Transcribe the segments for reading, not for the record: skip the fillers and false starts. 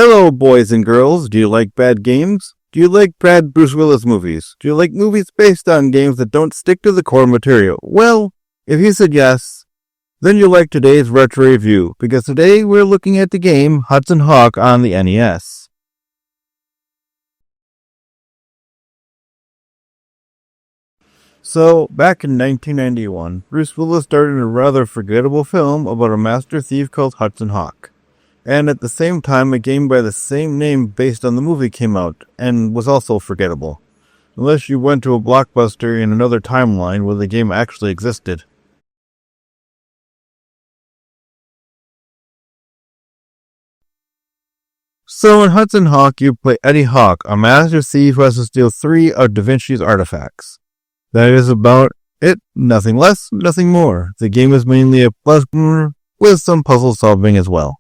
Hello, boys and girls. Do you like bad games? Do you like bad Bruce Willis movies? Do you like movies based on games that don't stick to the core material? Well, if you said yes, then you'll like today's retro review, because today we're looking at the game Hudson Hawk on the NES. So, back in 1991, Bruce Willis starred in a rather forgettable film about a master thief called Hudson Hawk. And at the same time, a game by the same name based on the movie came out, and was also forgettable. Unless you went to a Blockbuster in another timeline where the game actually existed. So in Hudson Hawk, you play Eddie Hawk, a master thief who has to steal 3 of Da Vinci's artifacts. That is about it, nothing less, nothing more. The game is mainly a platformer with some puzzle solving as well.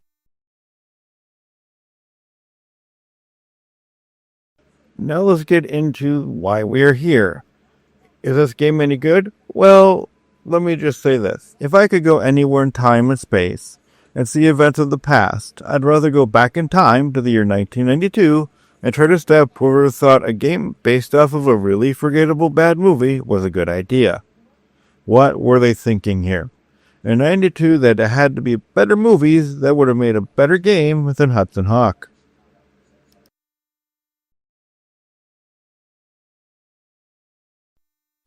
Now let's get into why we are here. Is this game any good? Well, let me just say this. If I could go anywhere in time and space and see events of the past, I'd rather go back in time to the year 1992 and try to stop whoever thought a game based off of a really forgettable bad movie was a good idea. What were they thinking here? In 92, there had to be better movies that would have made a better game than Hudson Hawk.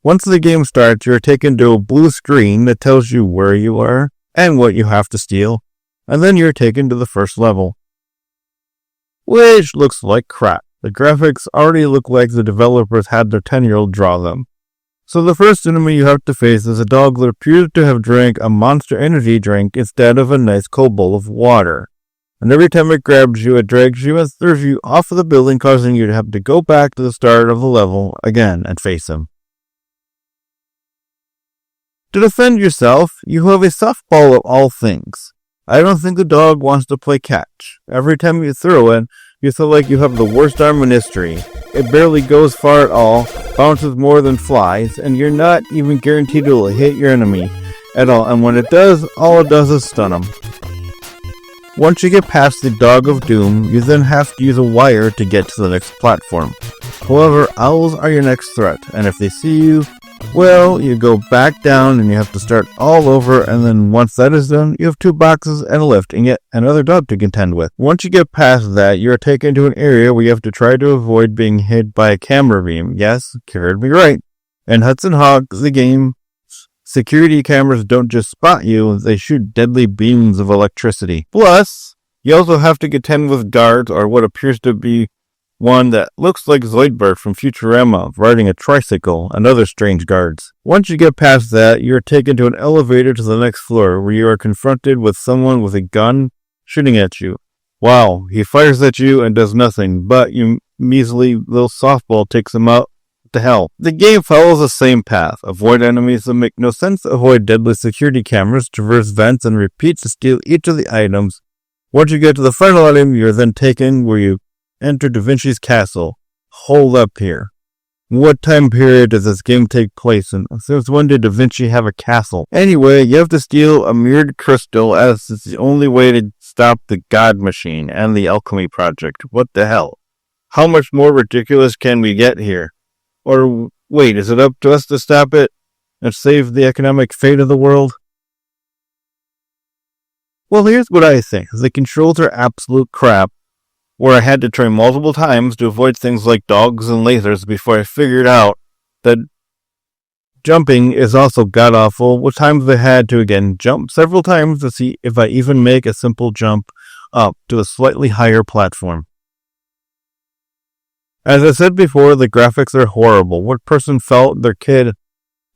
Once the game starts, you're taken to a blue screen that tells you where you are and what you have to steal, and then you're taken to the first level, which looks like crap. The graphics already look like the developers had their 10-year-old draw them. So the first enemy you have to face is a dog that appears to have drank a Monster Energy drink instead of a nice cold bowl of water. And every time it grabs you, it drags you and throws you off of the building, causing you to have to go back to the start of the level again and face him. To defend yourself, you have a softball of all things. I don't think the dog wants to play catch. Every time you throw it, you feel like you have the worst arm in history. It barely goes far at all, bounces more than flies, and you're not even guaranteed it will hit your enemy at all. And when it does, all it does is stun them. Once you get past the Dog of Doom, you then have to use a wire to get to the next platform. However, owls are your next threat, and if they see you, well, you go back down and you have to start all over, and then once that is done, you have 2 boxes and a lift and yet another dog to contend with. Once you get past that, you are taken to an area where you have to try to avoid being hit by a camera beam. Yes, you heard me right. In Hudson Hawk, the game, security cameras don't just spot you, they shoot deadly beams of electricity. Plus, you also have to contend with guards, or what appears to be one that looks like Zoidberg from Futurama riding a tricycle, and other strange guards. Once you get past that, you are taken to an elevator to the next floor where you are confronted with someone with a gun shooting at you. Wow, he fires at you and does nothing, but your measly little softball takes him out to hell. The game follows the same path. Avoid enemies that make no sense, avoid deadly security cameras, traverse vents, and repeat to steal each of the items. Once you get to the final item, you are then taken where you enter Da Vinci's castle. Hold up here. What time period does this game take place in? Since when did Da Vinci have a castle? Anyway, you have to steal a mirrored crystal, as it's the only way to stop the God Machine and the Alchemy Project. What the hell? How much more ridiculous can we get here? Or wait, is it up to us to stop it and save the economic fate of the world? Well, here's what I think. The controls are absolute crap, where I had to try multiple times to avoid things like dogs and lasers before I figured out that jumping is also god-awful, with times I had to again jump several times to see if I even make a simple jump up to a slightly higher platform. As I said before, the graphics are horrible. What person felt their kid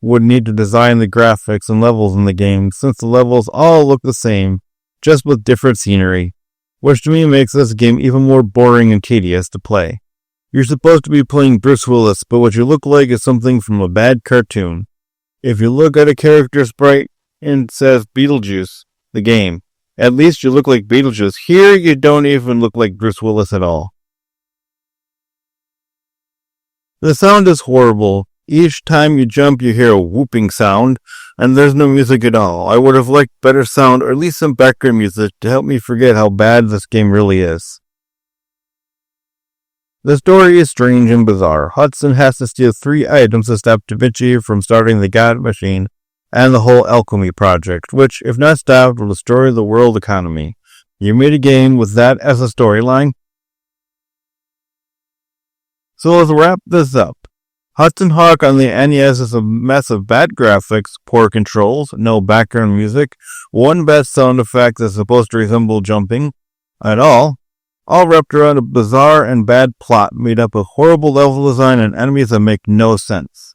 would need to design the graphics and levels in the game, since the levels all look the same, just with different scenery, which to me makes this game even more boring and tedious to play. You're supposed to be playing Bruce Willis, but what you look like is something from a bad cartoon. If you look at a character sprite and it says Beetlejuice, the game, at least you look like Beetlejuice. Here you don't even look like Bruce Willis at all. The sound is horrible. Each time you jump, you hear a whooping sound, and there's no music at all. I would have liked better sound, or at least some background music, to help me forget how bad this game really is. The story is strange and bizarre. Hudson has to steal 3 items to stop Da Vinci from starting the God Machine and the whole alchemy project, which, if not stopped, will destroy the world economy. You made a game with that as a storyline? So let's wrap this up. Hudson Hawk on the NES is a mess of bad graphics, poor controls, no background music, one bad sound effect that's supposed to resemble jumping at all wrapped around a bizarre and bad plot made up of horrible level design and enemies that make no sense.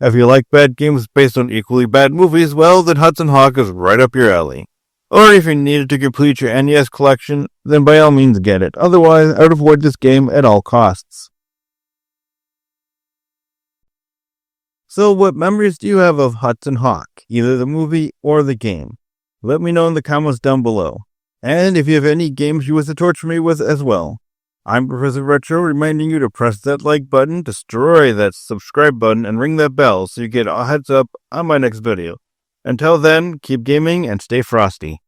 If you like bad games based on equally bad movies, well, then Hudson Hawk is right up your alley. Or if you needed to complete your NES collection, then by all means get it. Otherwise, I would avoid this game at all costs. So what memories do you have of Hudson Hawk, either the movie or the game? Let me know in the comments down below. And if you have any games you wish to torture me with as well. I'm Professor Retro, reminding you to press that like button, destroy that subscribe button, and ring that bell so you get a heads up on my next video. Until then, keep gaming and stay frosty.